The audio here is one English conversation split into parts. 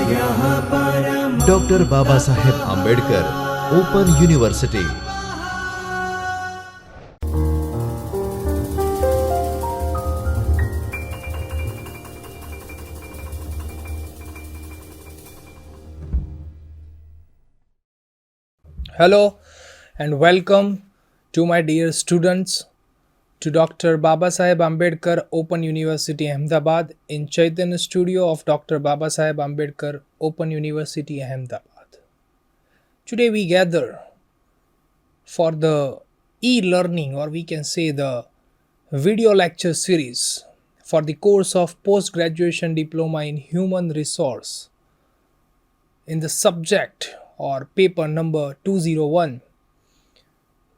Dr. Babasaheb Ambedkar Open University. Hello and welcome to my dear students to Dr. Babasaheb Ambedkar Open University Ahmedabad in Chaitanya Studio of Dr. Babasaheb Ambedkar Open University Ahmedabad. Today we gather for the e-learning, or we can say the video lecture series for the course of post-graduation diploma in human resource in the subject or paper number 201,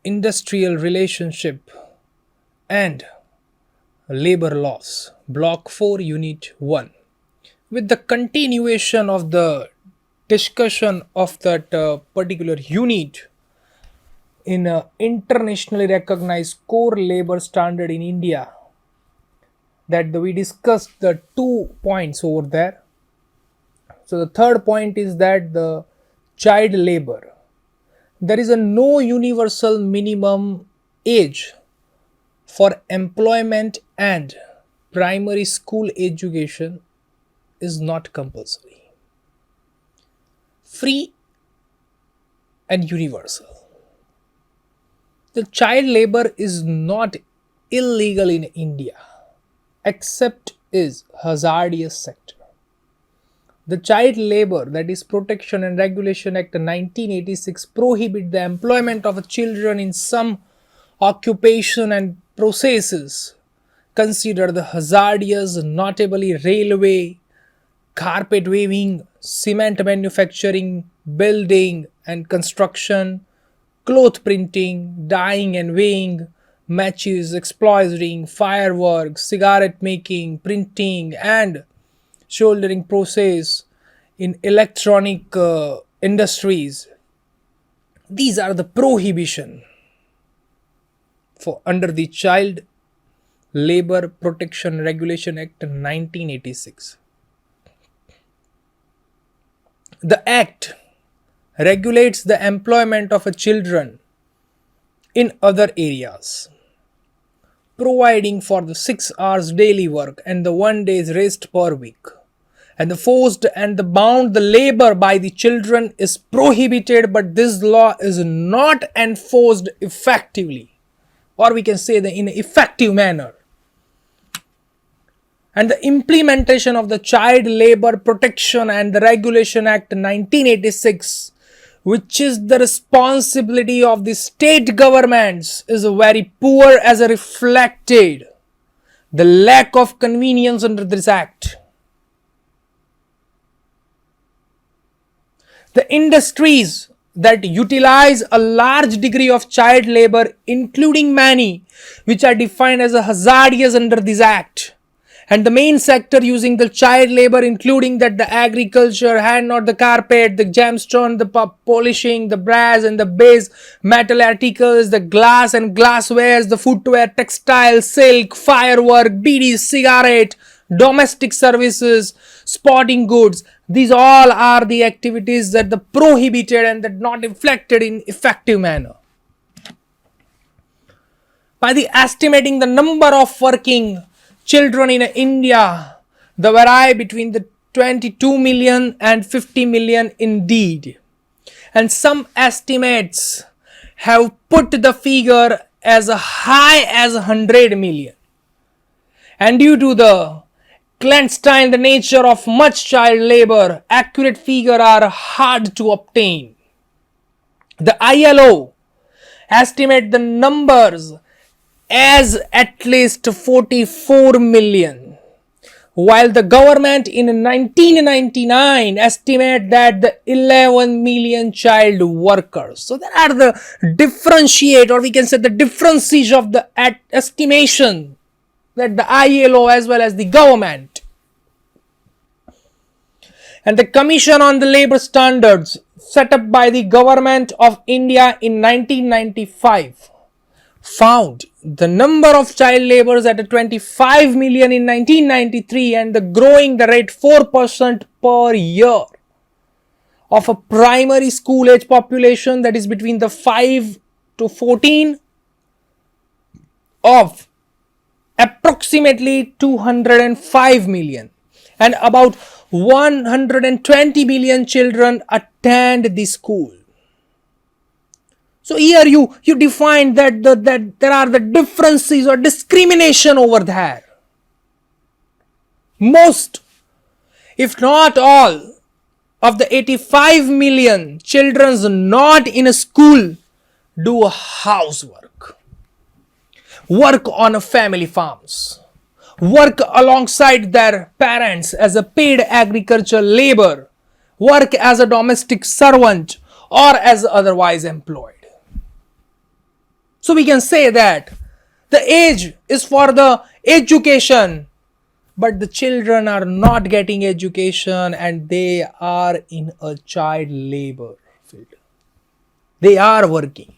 industrial relationship and labor laws, block 4 unit 1, with the continuation of the discussion of that particular unit in a internationally recognized core labor standard in India, that we discussed the 2 points over there. So the third point is that the child labor, there is a no universal minimum age for employment, and primary school education is not compulsory, free and universal. The child labor is not illegal in India, except is hazardous sector. The Child Labor, that is Protection and Regulation Act 1986, prohibit the employment of children in some occupation and processes considered the hazardous, notably railway, carpet weaving, cement manufacturing, building and construction, cloth printing, dyeing and weighing, matches, exploding, fireworks, cigarette making, printing and soldering process in electronic industries. These are the prohibition for under the Child Labor Protection Regulation Act 1986. The Act regulates the employment of children in other areas, providing for the 6 hours daily work and the 1 day's rest per week. And the forced and the bound the labor by the children is prohibited, but this law is not enforced effectively, or we can say in an effective manner. And the implementation of the Child Labor Protection and the Regulation Act 1986, which is the responsibility of the state governments, is very poor, as reflected the lack of convenience under this act. The industries that utilize a large degree of child labor, including many which are defined as a hazardous under this act, and the main sector using the child labor, including that the agriculture, hand or the carpet, the gemstone, the polishing, the brass and the base metal articles, the glass and glasswares, the footwear, textile, silk, firework, beedi, cigarette, domestic services, sporting goods. These all are the activities that the prohibited and that not reflected in effective manner. By the estimating the number of working children in India, they vary between the 22 million and 50 million indeed. And some estimates have put the figure as high as 100 million. And due to the clandestine nature of much child labor, accurate figures are hard to obtain. The ILO estimate the numbers as at least 44 million, while the government in 1999 estimate that the 11 million child workers. So there are the differentiate, or we can say the differences of the estimation that the ILO as well as the government. And the Commission on the Labor Standards, set up by the Government of India in 1995, found the number of child laborers at 25 million in 1993 and the growing the rate 4% per year of a primary school age population, that is between the 5 to 14, of approximately 205 million, and about 120 million children attend the school. So here you define that there are the differences or discrimination over there. Most, if not all, of the 85 million children not in a school do housework, work on family farms, work alongside their parents as a paid agricultural labor, work as a domestic servant, or as otherwise employed. So we can say that the age is for the education, but the children are not getting education and they are in a child labor field. They are working.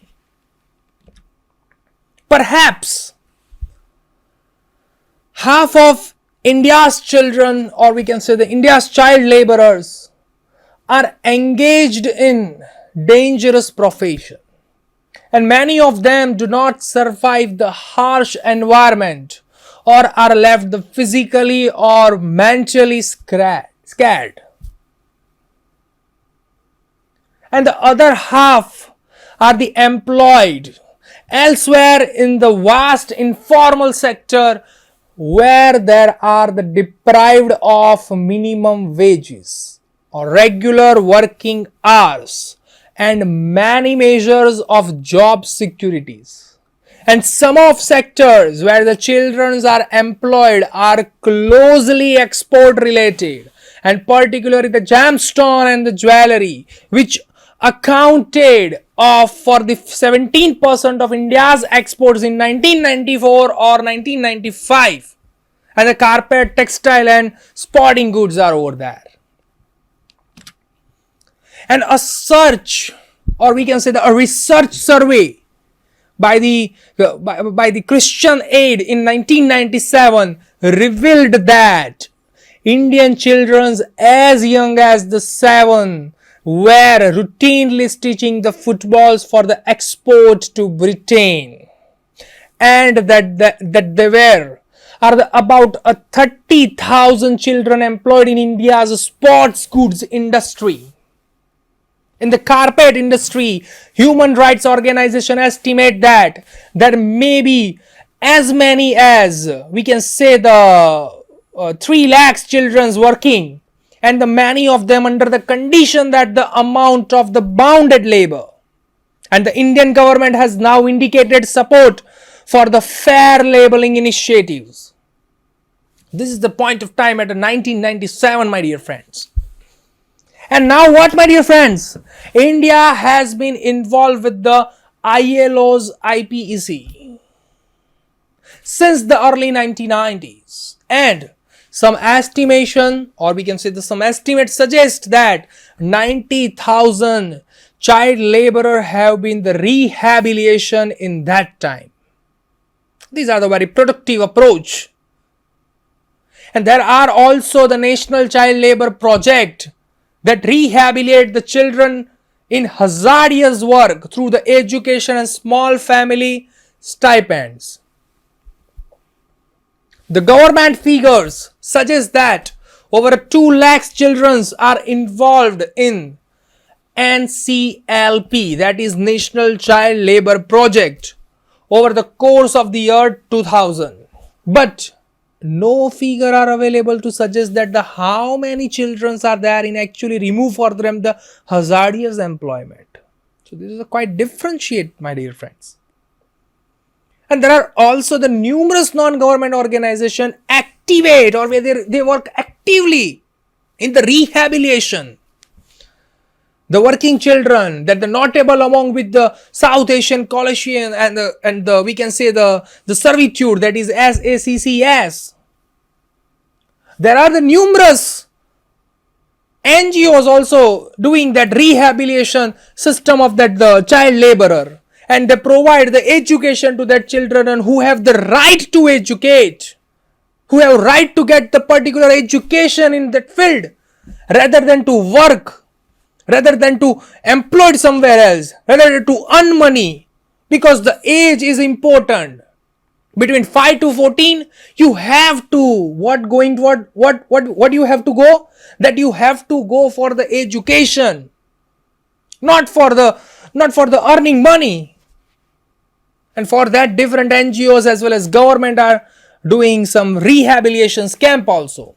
Perhaps half of India's children, or we can say the India's child laborers, are engaged in dangerous profession, and many of them do not survive the harsh environment or are left physically or mentally scared. And the other half are the employed elsewhere in the vast informal sector, where there are the deprived of minimum wages or regular working hours and many measures of job securities. And some of sectors where the children are employed are closely export related, and particularly the gemstone and the jewelry, which accounted for the 17% of India's exports in 1994 or 1995, and the carpet, textile and sporting goods are over there. And a search, or we can say a research survey by the Christian Aid in 1997 revealed that Indian children as young as the 7 were routinely stitching the footballs for the export to Britain, and that there are about 30,000 children employed in India's sports goods industry. In the carpet industry, human rights organizations estimate that there may be as many as, we can say, the 3 lakhs children working, and the many of them under the condition that the amount of the bounded labor. And the Indian government has now indicated support for the fair labeling initiatives. This is the point of time at 1997, my dear friends. And now what, my dear friends? India has been involved with the ILO's IPEC since the early 1990s, and some estimation, or we can say some estimates suggest that 90,000 child laborers have been the rehabilitation in that time. These are the very productive approach. And there are also the National Child Labor Project that rehabilitate the children in hazardous work through the education and small family stipends. The government figures suggest that over 2 lakhs children are involved in NCLP, that is National Child Labor Project, over the course of the year 2000. But no figure are available to suggest that how many children are there in actually remove for them the hazardous employment. So this is a quite differentiate, my dear friends. And there are also the numerous non-government organizations activate, or where they work actively in the rehabilitation. The working children, that the notable among with the South Asian Coalition and the we can say the servitude, that is SACCS. There are the numerous NGOs also doing that rehabilitation system of the child laborer, and they provide the education to their children who have the right to educate, who have right to get the particular education in that field rather than to work. rather than to employed somewhere else, rather than to earn money, because the age is important. Between 5 to 14, you have to what you have to go, that you have to go for the education, not for the earning money. And for that, different NGOs as well as government are doing some rehabilitation camp also.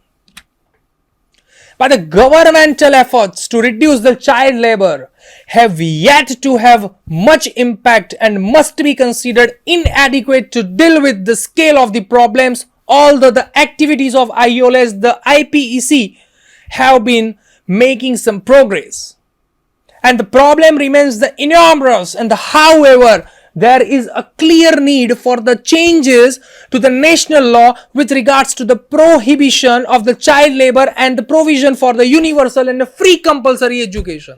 But the governmental efforts to reduce the child labor have yet to have much impact and must be considered inadequate to deal with the scale of the problems, although the activities of IOLS, the IPEC, have been making some progress. And the problem remains the enormous, and however, there is a clear need for the changes to the national law with regards to the prohibition of the child labor and the provision for the universal and the free compulsory education.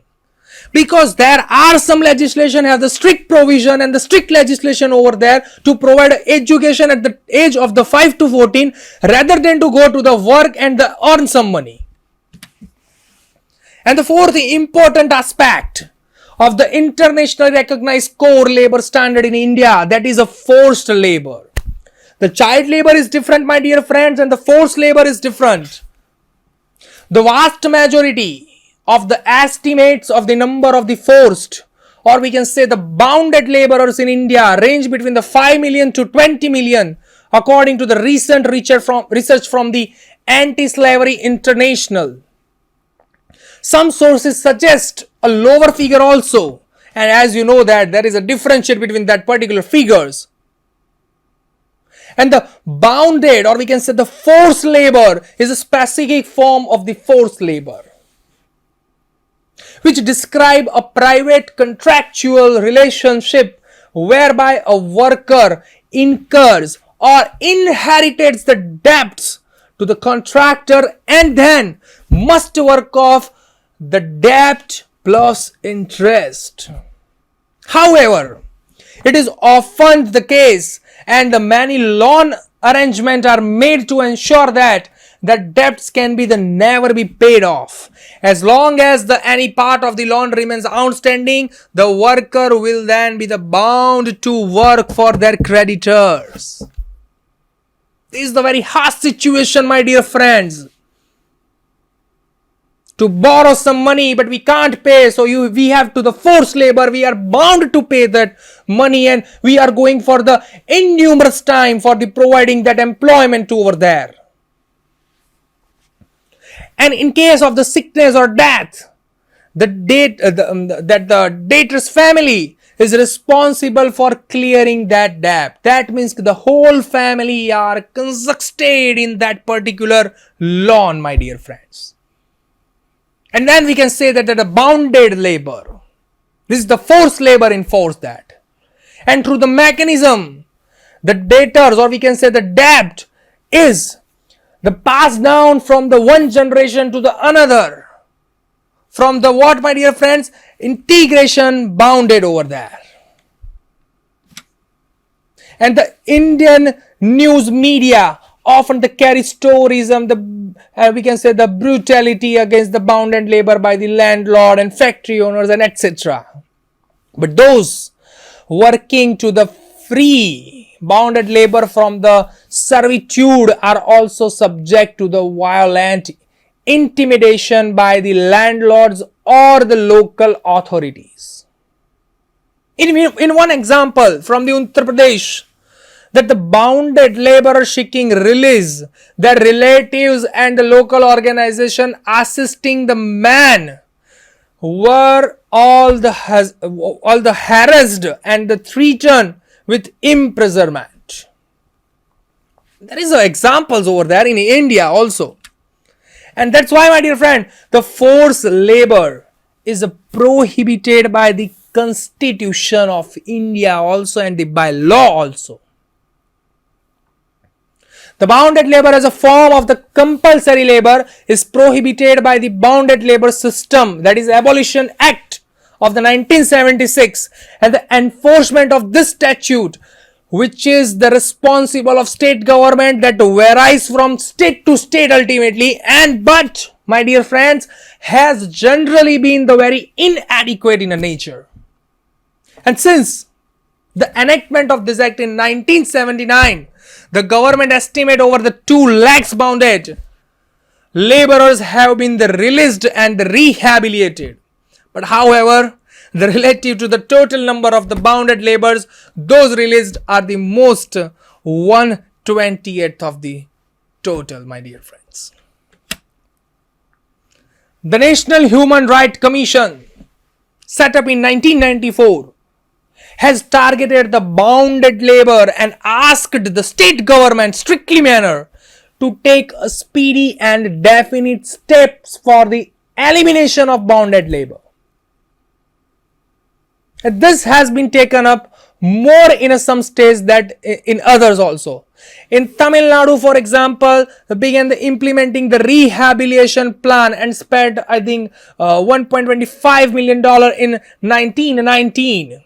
Because there are some legislation have the strict provision and the strict legislation over there to provide education at the age of the 5 to 14 rather than to go to the work and earn some money. And the fourth important aspect of the internationally recognized core labor standard in India, that is a forced labor. The child labor is different, my dear friends, and the forced labor is different. The vast majority of the estimates of the number of the forced, or we can say the bounded laborers in India, range between the 5 million to 20 million, according to the recent research from the Anti-Slavery International. Some sources suggest a lower figure also, and as you know that there is a differentiate between that particular figures. And the bounded, or we can say the forced labor, is a specific form of the forced labor, which describe a private contractual relationship whereby a worker incurs or inherits the debts to the contractor and then must work off the debt plus interest. However, it is often the case, and the many loan arrangements are made to ensure that the debts can be never be paid off. As long as any part of the loan remains outstanding, the worker will then be bound to work for their creditors. This is the very harsh situation, my dear friends. To borrow some money, but we can't pay, so we have to the forced labor, we are bound to pay that money, and we are going for the innumerous time for the providing that employment over there. And in case of the sickness or death, the debtor's family is responsible for clearing that debt. That means the whole family are constructed in that particular loan, my dear friends. And then we can say that the bounded labor, this is the forced labor enforced that. And through the mechanism, the debtors, or we can say the debt, is the passed down from the one generation to the another. From the what, my dear friends? Integration bounded over there. And the Indian news media often carry stories of we can say the brutality against the bounded labor by the landlord and factory owners and etc. But those working to the free bounded labor from the servitude are also subject to the violent intimidation by the landlords or the local authorities. In one example from the Uttar Pradesh, that the bounded laborer seeking release, their relatives and the local organization assisting the man were all the harassed and threatened with imprisonment. There is examples over there in India also. And that's why, my dear friend, the forced labor is prohibited by the Constitution of India also and by law also. The bounded labor as a form of the compulsory labor is prohibited by the Bounded Labor System, that is Abolition Act of the 1976, and the enforcement of this statute which is the responsible of state government, that varies from state to state ultimately, and but my dear friends, has generally been the very inadequate in a nature. And since the enactment of this act in 1979, the government estimate over the 2 lakhs bounded laborers have been released and rehabilitated. But however, the relative to the total number of the bounded laborers, those released are the most 1/28th of the total, my dear friends. The National Human Rights Commission, set up in 1994, has targeted the bounded labor and asked the state government strictly manner to take a speedy and definite steps for the elimination of bounded labor. And this has been taken up more in some states than in others also. In Tamil Nadu, for example, they began implementing the rehabilitation plan and spent, I think, $1.25 million in 1919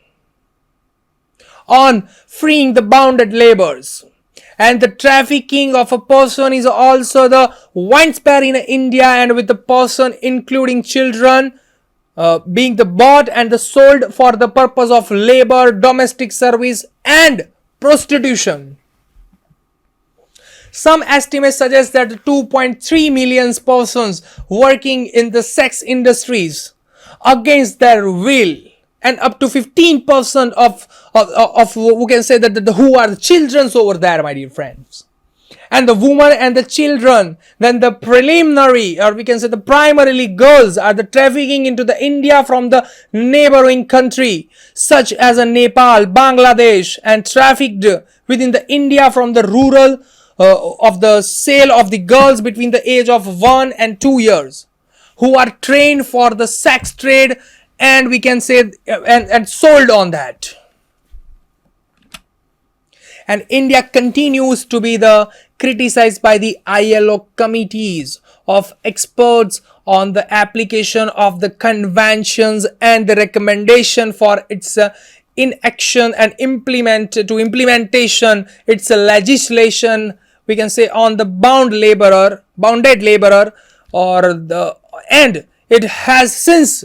on freeing the bounded laborers. And the trafficking of a person is also the widespread in India, and with the person including children being the bought and the sold for the purpose of labor, domestic service and prostitution. Some estimates suggest that 2.3 million persons working in the sex industries against their will, and up to 15% of we can say that who are the children over there, my dear friends. And the women and the children, then the preliminary, or we can say the primarily girls, are the trafficking into the India from the neighboring country such as Nepal, Bangladesh, and trafficked within the India from the rural of the sale of the girls between the age of 1 and 2 years, who are trained for the sex trade, and we can say and sold on that. And India continues to be criticized by the ILO committees of experts on the application of the conventions and the recommendation for its inaction and implementation its legislation, we can say, on the bounded laborer, and it has since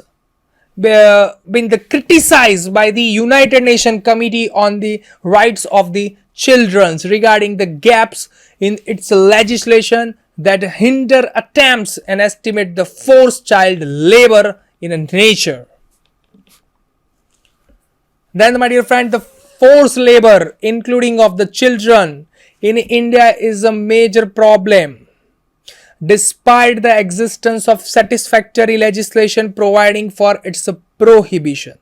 been criticized by the United Nations Committee on the Rights of the Children regarding the gaps in its legislation that hinder attempts and estimate the forced child labor in nature. Then, my dear friend, the forced labor, including of the children, in India is a major problem. Despite the existence of satisfactory legislation providing for its prohibition,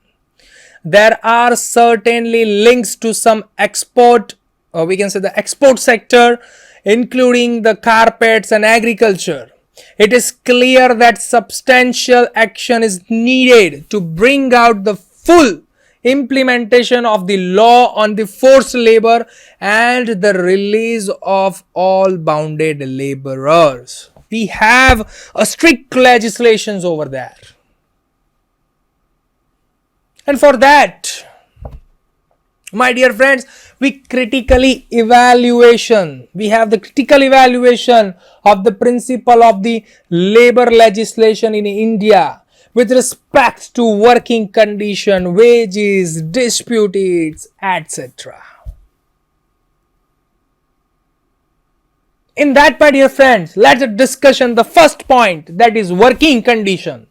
there are certainly links to some export, or we can say the export sector, including the carpets and agriculture. It is clear that substantial action is needed to bring out the full implementation of the law on the forced labor and the release of all bounded laborers. We have a strict legislations over there. And for that, my dear friends, we have the critical evaluation of the principle of the labor legislation in India with respect to working condition, wages, disputes, etc. In that, my dear friends, let's discuss the first point, that is working condition.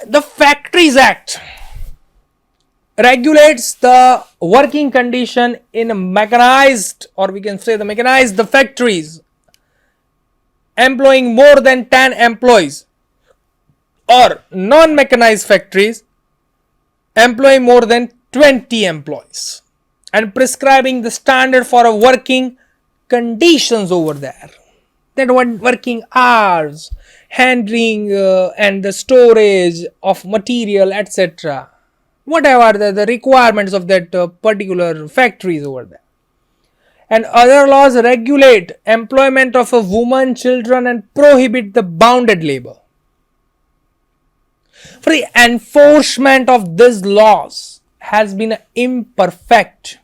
The Factories Act regulates the working condition in mechanized, or we can say the mechanized factories employing more than 10 employees, or non-mechanized factories employing more than 20 employees, and prescribing the standard for working conditions over there. That working hours, handling and the storage of material, etc. Whatever the requirements of that particular factories over there. And other laws regulate employment of a woman, children, and prohibit the bounded labor. For the enforcement of these laws has been imperfect.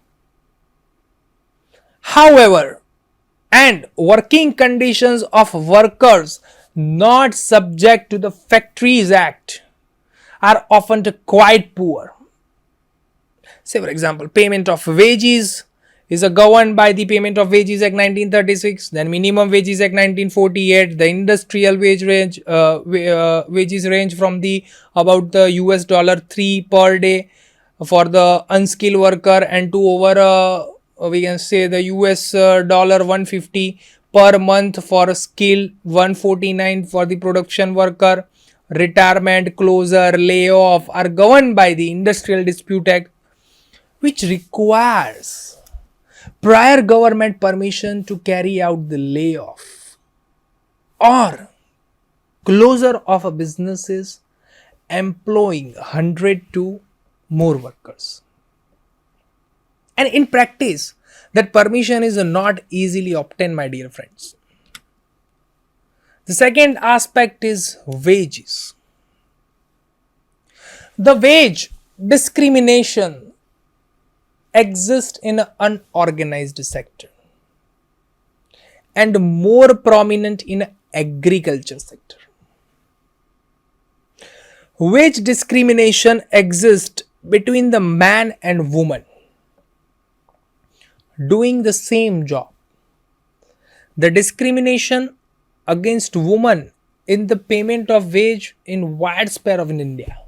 However, and working conditions of workers not subject to the Factories Act are often quite poor. Say for example, payment of wages is governed by the Payment of Wages Act 1936, then Minimum Wages Act 1948. The industrial wages range from the about the US $3 per day for the unskilled worker, and to over we can say the US $150 per month for a skill, 149 for the production worker. Retirement, closure, layoff are governed by the Industrial Dispute Act, which requires prior government permission to carry out the layoff or closure of a businesses employing 100 to more workers. And in practice, that permission is not easily obtained, my dear friends. The second aspect is wages. The wage discrimination exists in an unorganized sector and more prominent in agriculture sector. Wage discrimination exists between the man and woman doing the same job. The discrimination against women in the payment of wage in widespread of in India,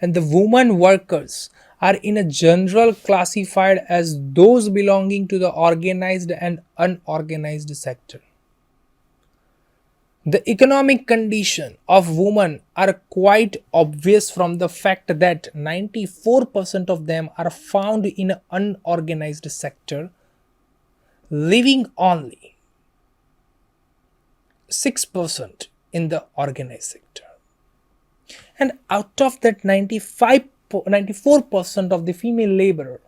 and the women workers are in a general classified as those belonging to the organized and unorganized sector. The economic condition of women are quite obvious from the fact that 94% of them are found in an unorganized sector, leaving only 6% in the organized sector. And out of that 94% of the female labor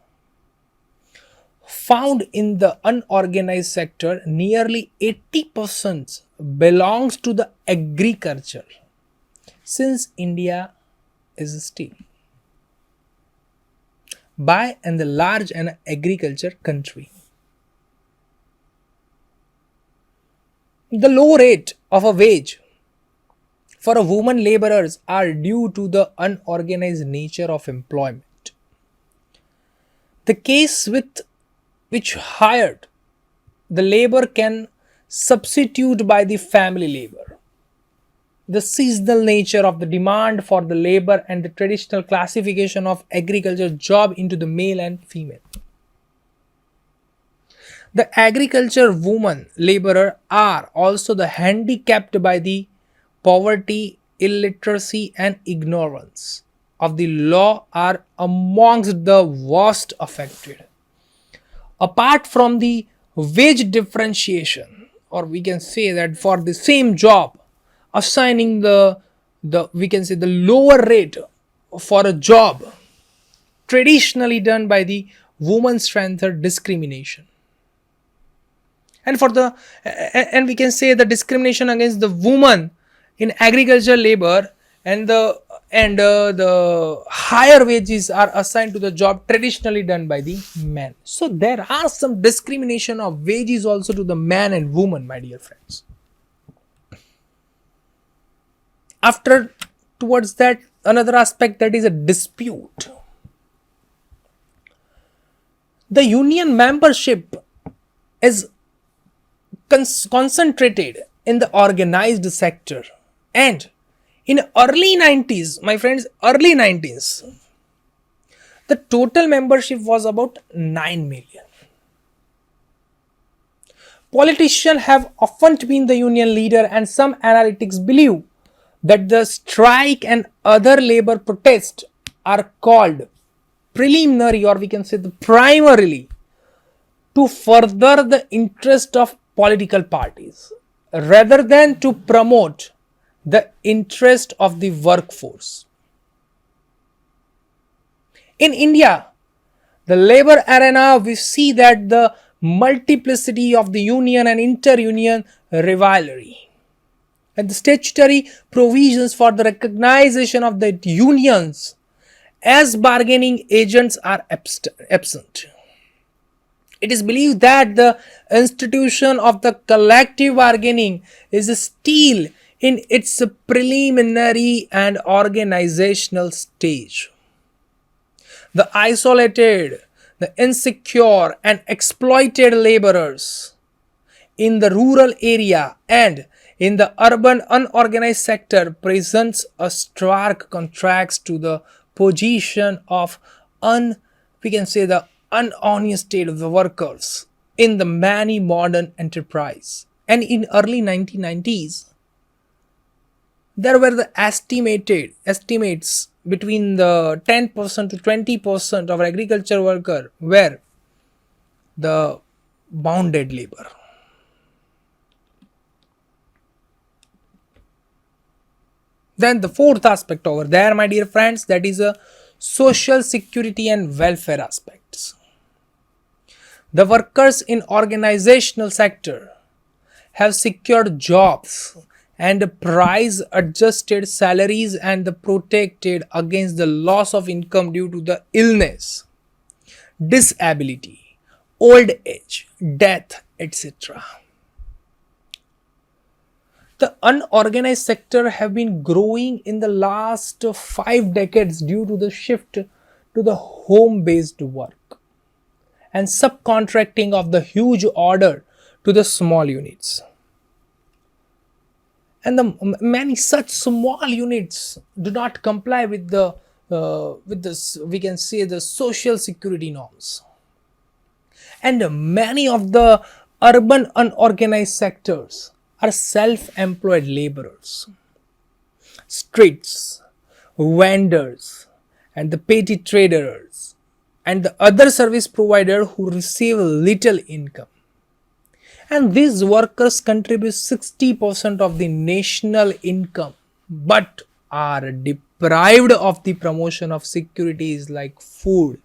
found in the unorganized sector, nearly 80% belongs to the agriculture, since India is still by and large an agriculture country. The low rate of a wage for a woman laborers are due to the unorganized nature of employment. The case with which hired the labor can substitute by the family labor. The seasonal nature of the demand for the labor and the traditional classification of agriculture job into the male and female. The agriculture women laborer are also the handicapped by the poverty, illiteracy and ignorance of the law are amongst the worst affected. Apart from the wage differentiation, or we can say that for the same job, assigning the we can say the lower rate for a job traditionally done by the woman strength or discrimination. And for the and we can say the discrimination against the woman in agriculture labor, and the higher wages are assigned to the job traditionally done by the men. So there are some discrimination of wages also to the man and woman, my dear friends. After towards that, another aspect, that is a dispute. The union membership is concentrated in the organized sector, and in early 90s, my friends, early 90s, the total membership was about 9 million. Politicians have often been the union leader, and some analytics believe that the strike and other labor protests are called preliminary, or we can say the primarily, to further the interest of political parties rather than to promote the interest of the workforce. In India, the labor arena, we see that the multiplicity of the union and inter-union rivalry, and the statutory provisions for the recognition of the unions as bargaining agents are absent. It is believed that the institution of the collective bargaining is still in its preliminary and organizational stage. The isolated, the insecure, and exploited laborers in the rural area and in the urban unorganized sector presents a stark contrast to the position of we can say the unhonest state of the workers in the many modern enterprise. And in early 1990s, there were the estimates between the 10% to 20% of agriculture worker were the bounded labor. Then the fourth aspect over there, my dear friends, that is a social security and welfare aspects. The workers in organizational sector have secured jobs and price adjusted salaries and protected against the loss of income due to the illness, disability, old age, death, etc. The unorganized sector have been growing in the last 5 decades due to the shift to the home based work and subcontracting of the huge order to the small units. And the many such small units do not comply with the we can say the social security norms. And many of the urban unorganized sectors are self-employed laborers, streets, vendors, and the petty traders, and the other service provider who receive little income. And these workers contribute 60% of the national income, but are deprived of the promotion of securities like food,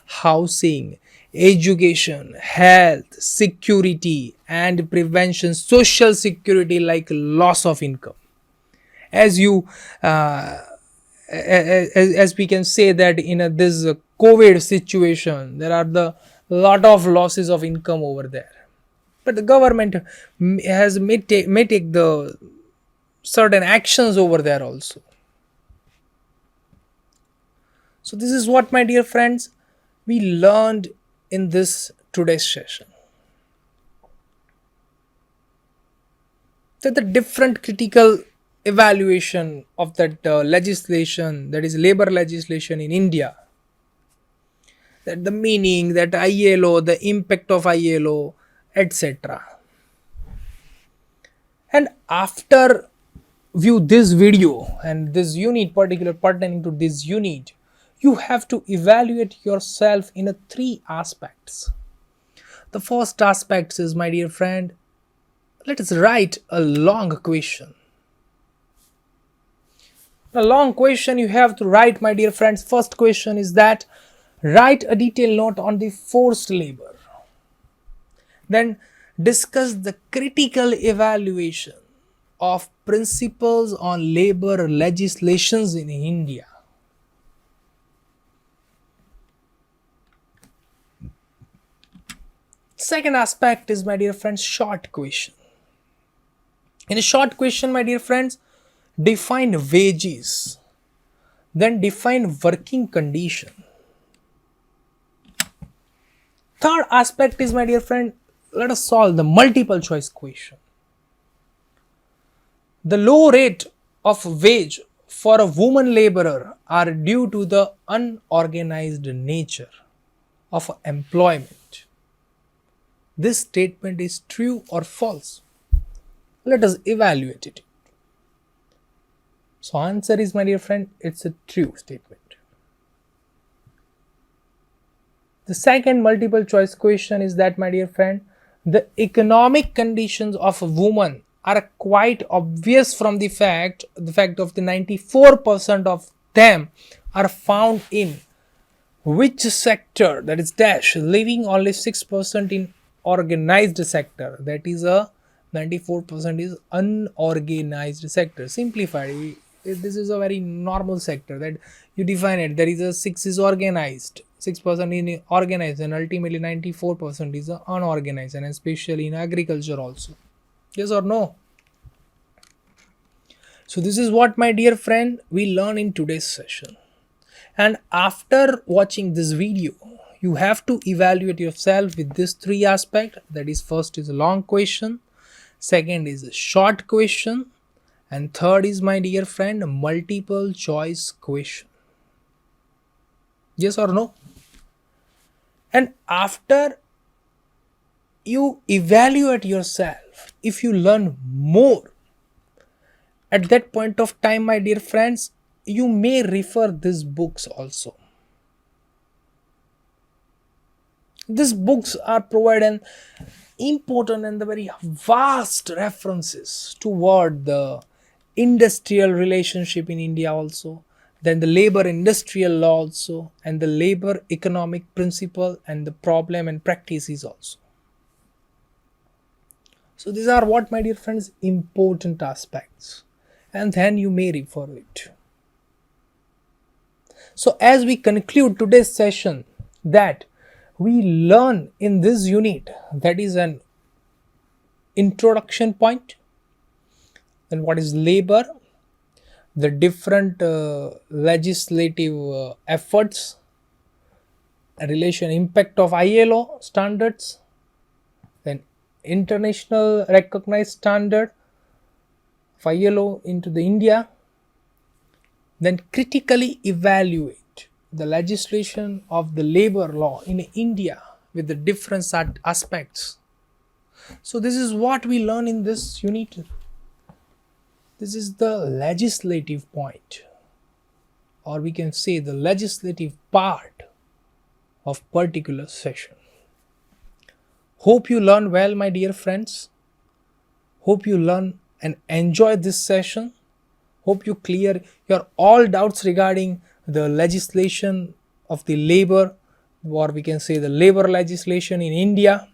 housing, education, health, security, and prevention, social security like loss of income. As you, as we can say that in this COVID situation, there are the lot of losses of income over there. But the government may take the certain actions over there also. So this is what, my dear friends, we learned in this today's session. That the different critical evaluation of that legislation, that is labor legislation in India, that the meaning, that ILO, the impact of ILO, etc. And after view this video and this unit particular pertaining to this unit, you have to evaluate yourself in 3 aspects. The first aspect is, my dear friend, let us write a long question. A long question you have to write, my dear friends. First question is that write a detailed note on the forced labor. Then discuss the critical evaluation of principles on labor legislations in India. Second aspect is, my dear friends, short question. In a short question, my dear friends, define wages, then define working condition. Third aspect is, my dear friend, let us solve the multiple choice question. The low rate of wage for a woman laborer are due to the unorganized nature of employment. This statement is true or false? Let us evaluate it. So answer is, my dear friend, it's a true statement. The second multiple choice question is that, my dear friend, the economic conditions of a woman are quite obvious from the fact of the 94% of them are found in which sector, that is dash, leaving only 6% in organized sector, that is a 94% is unorganized sector. Simplified, This is a very normal sector that you define it. There is a 6 is organized, 6% in organized, and ultimately 94% is unorganized, and especially in agriculture also. Yes or no? So this is what, my dear friend, we learn in today's session. And after watching this video, you have to evaluate yourself with these three aspects. That is, first is a long question, second is a short question, and third is, my dear friend, a multiple choice question. Yes or no? And after you evaluate yourself, if you learn more, at that point of time, my dear friends, you may refer these books also. These books are providing important and the very vast references toward the industrial relationship in India also, then the labor industrial law also, and the labor economic principle and the problem and practices also. So these are what, my dear friends, important aspects, and then you may refer it. So as we conclude today's session, that we learn in this unit, that is an introduction point, then what is labor, the different legislative efforts, relation impact of ILO standards, then international recognized standard of ILO into the India, then critically evaluate the legislation of the labor law in India with the different aspects. So this is what we learn in this unit. This is the legislative point, or we can say the legislative part of particular session. Hope you learn well, my dear friends. Hope you learn and enjoy this session. Hope you clear your all doubts regarding the legislation of the labor, or we can say the labor legislation in India.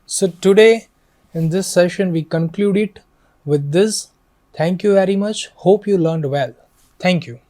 So today in this session we conclude it with this. Thank you very much. Hope you learned well. Thank you.